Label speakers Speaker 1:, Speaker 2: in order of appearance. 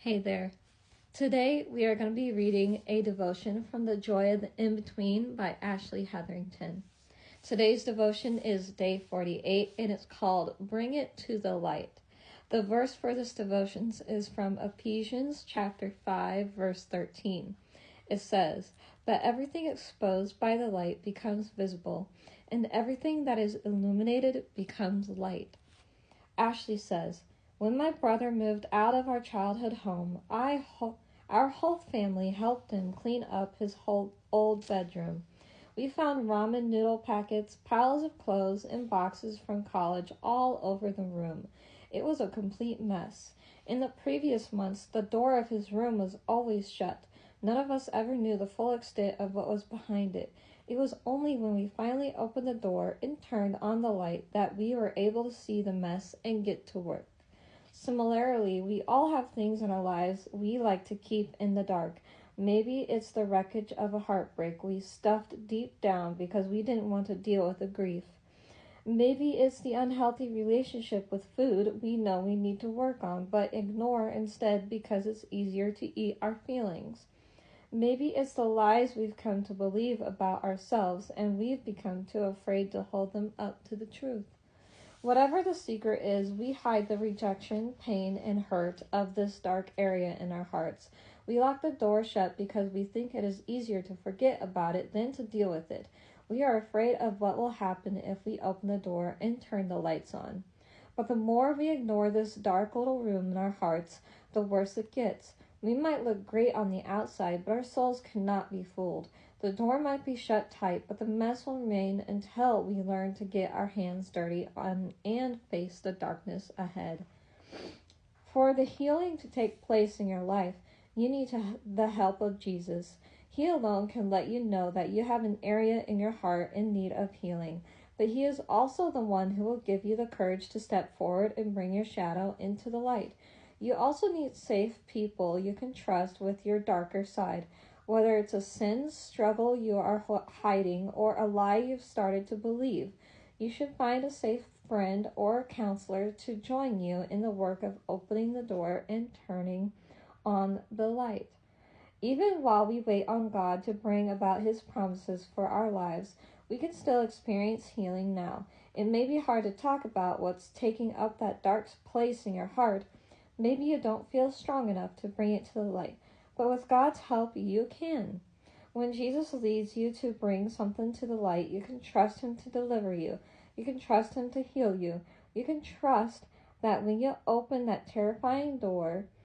Speaker 1: Hey there. Today we are going to be reading a devotion from The Joy of the In-Between by Ashley Hetherington. Today's devotion is day 48 and it's called Bring It to the Light. The verse for this devotion is from Ephesians chapter 5 verse 13. It says, "But everything exposed by the light becomes visible, and everything that is illuminated becomes light." Ashley says, "When my brother moved out of our childhood home, our whole family helped him clean up his whole old bedroom. We found ramen noodle packets, piles of clothes, and boxes from college all over the room. It was a complete mess. In the previous months, the door of his room was always shut. None of us ever knew the full extent of what was behind it. It was only when we finally opened the door and turned on the light that we were able to see the mess and get to work. Similarly, we all have things in our lives we like to keep in the dark. Maybe it's the wreckage of a heartbreak we stuffed deep down because we didn't want to deal with the grief. Maybe it's the unhealthy relationship with food we know we need to work on but ignore instead because it's easier to eat our feelings. Maybe it's the lies we've come to believe about ourselves and we've become too afraid to hold them up to the truth. Whatever the secret is, we hide the rejection, pain, and hurt of this dark area in our hearts. We lock the door shut because we think it is easier to forget about it than to deal with it. We are afraid of what will happen if we open the door and turn the lights on. But the more we ignore this dark little room in our hearts, the worse it gets. We might look great on the outside, but our souls cannot be fooled. The door might be shut tight, but the mess will remain until we learn to get our hands dirty and face the darkness ahead. For the healing to take place in your life, you need the help of Jesus. He alone can let you know that you have an area in your heart in need of healing. But he is also the one who will give you the courage to step forward and bring your shadow into the light. You also need safe people you can trust with your darker side. Whether it's a sin struggle you are hiding or a lie you've started to believe, you should find a safe friend or counselor to join you in the work of opening the door and turning on the light. Even while we wait on God to bring about his promises for our lives, we can still experience healing now. It may be hard to talk about what's taking up that dark place in your heart. Maybe you don't feel strong enough to bring it to the light, but with God's help, you can. When Jesus leads you to bring something to the light, you can trust him to deliver you. You can trust him to heal you. You can trust that when you open that terrifying door,